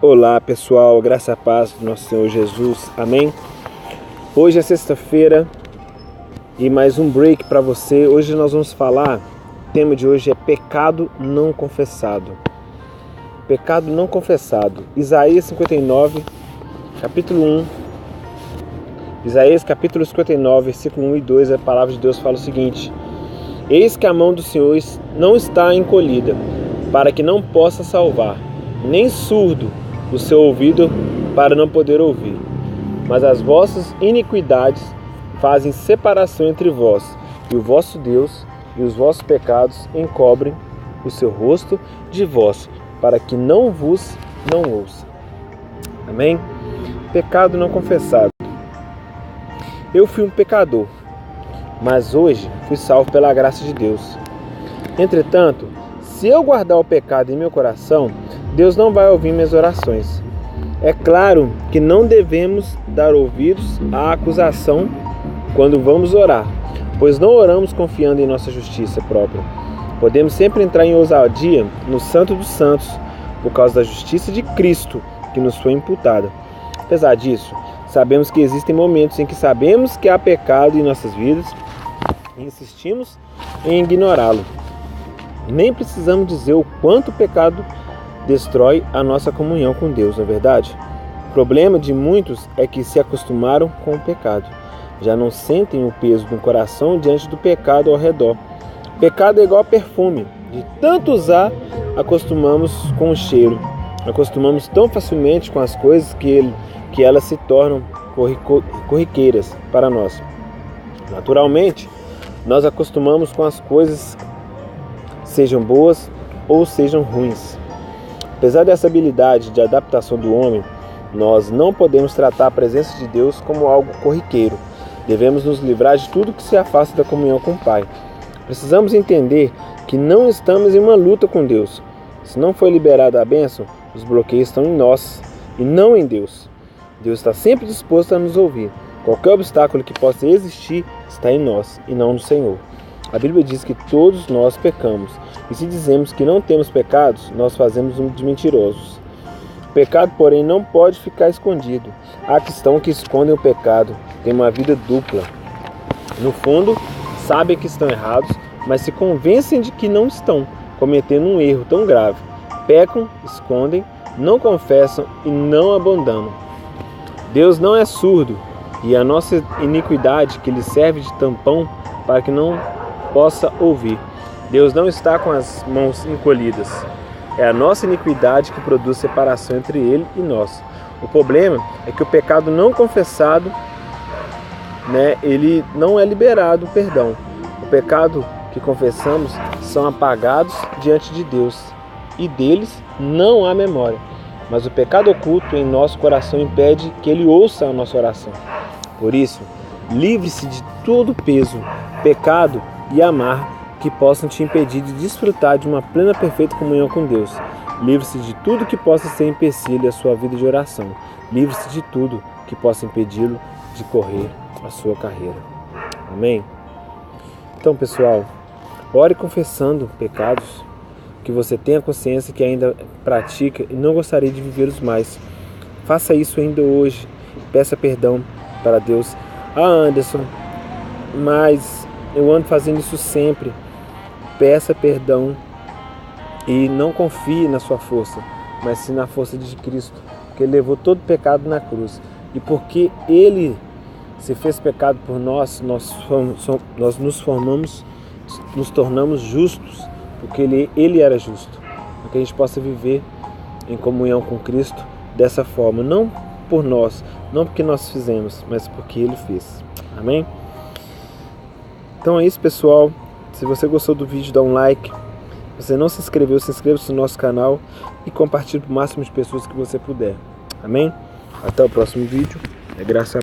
Olá pessoal, graça e paz do nosso Senhor Jesus, amém? Hoje é sexta-feira e mais um break para você. Hoje nós vamos falar, o tema de hoje é pecado não confessado. Pecado não confessado. Isaías 59, capítulo 1. Isaías capítulo 59, versículo 1 e 2, a palavra de Deus fala o seguinte: Eis que a mão do Senhor não está encolhida, para que não possa salvar, nem surdo o seu ouvido para não poder ouvir. Mas as vossas iniquidades fazem separação entre vós e o vosso Deus, e os vossos pecados encobrem o seu rosto de vós, para que não vos não ouça. Amém? Pecado não confessado. Eu fui um pecador, mas hoje fui salvo pela graça de Deus. Entretanto, se eu guardar o pecado em meu coração, Deus não vai ouvir minhas orações. É claro que não devemos dar ouvidos à acusação quando vamos orar, pois não oramos confiando em nossa justiça própria. Podemos sempre entrar em ousadia no Santo dos Santos, por causa da justiça de Cristo que nos foi imputada. Apesar disso, sabemos que existem momentos em que sabemos que há pecado em nossas vidas e insistimos em ignorá-lo. Nem precisamos dizer o quanto o pecado destrói a nossa comunhão com Deus, não é verdade? O problema de muitos é que se acostumaram com o pecado. Já não sentem o peso do coração diante do pecado ao redor. Pecado é igual a perfume. De tanto usar, acostumamos com o cheiro. Acostumamos tão facilmente com as coisas que elas se tornam corriqueiras para nós. Naturalmente, nós acostumamos com as coisas, sejam boas ou sejam ruins. Apesar dessa habilidade de adaptação do homem, nós não podemos tratar a presença de Deus como algo corriqueiro. Devemos nos livrar de tudo que se afasta da comunhão com o Pai. Precisamos entender que não estamos em uma luta com Deus. Se não foi liberada a bênção, os bloqueios estão em nós e não em Deus. Deus está sempre disposto a nos ouvir. Qualquer obstáculo que possa existir está em nós e não no Senhor. A Bíblia diz que todos nós pecamos, e se dizemos que não temos pecados, nós fazemos um de mentirosos. O pecado, porém, não pode ficar escondido. Há cristãos que escondem o pecado, têm uma vida dupla. No fundo, sabem que estão errados, mas se convencem de que não estão, cometendo um erro tão grave. Pecam, escondem, não confessam e não abandonam. Deus não é surdo, e a nossa iniquidade que lhe serve de tampão para que não possa ouvir. Deus não está com as mãos encolhidas. É a nossa iniquidade que produz separação entre Ele e nós. O problema é que o pecado não confessado, ele não é liberado, perdão. O pecado que confessamos são apagados diante de Deus e deles não há memória. Mas o pecado oculto em nosso coração impede que Ele ouça a nossa oração. Por isso, livre-se de todo peso, pecado e amar que possam te impedir de desfrutar de uma plena e perfeita comunhão com Deus. Livre-se de tudo que possa ser empecilho à sua vida de oração. Livre-se de tudo que possa impedi-lo de correr a sua carreira. Amém? Então, pessoal, ore confessando pecados que você tenha consciência que ainda pratica e não gostaria de vivê-los mais. Faça isso ainda hoje. Peça perdão para Deus. Anderson, mas eu ando fazendo isso sempre. Peça perdão e não confie na sua força, mas sim na força de Cristo, porque Ele levou todo o pecado na cruz. E porque Ele se fez pecado por nós, nós nos tornamos justos, porque Ele era justo. Para que a gente possa viver em comunhão com Cristo dessa forma, não por nós, não porque nós fizemos, mas porque Ele fez. Amém? Então é isso, pessoal. Se você gostou do vídeo, dá um like. Se você não se inscreveu, se inscreva-se no nosso canal e compartilhe para o máximo de pessoas que você puder. Amém? Até o próximo vídeo. É graça a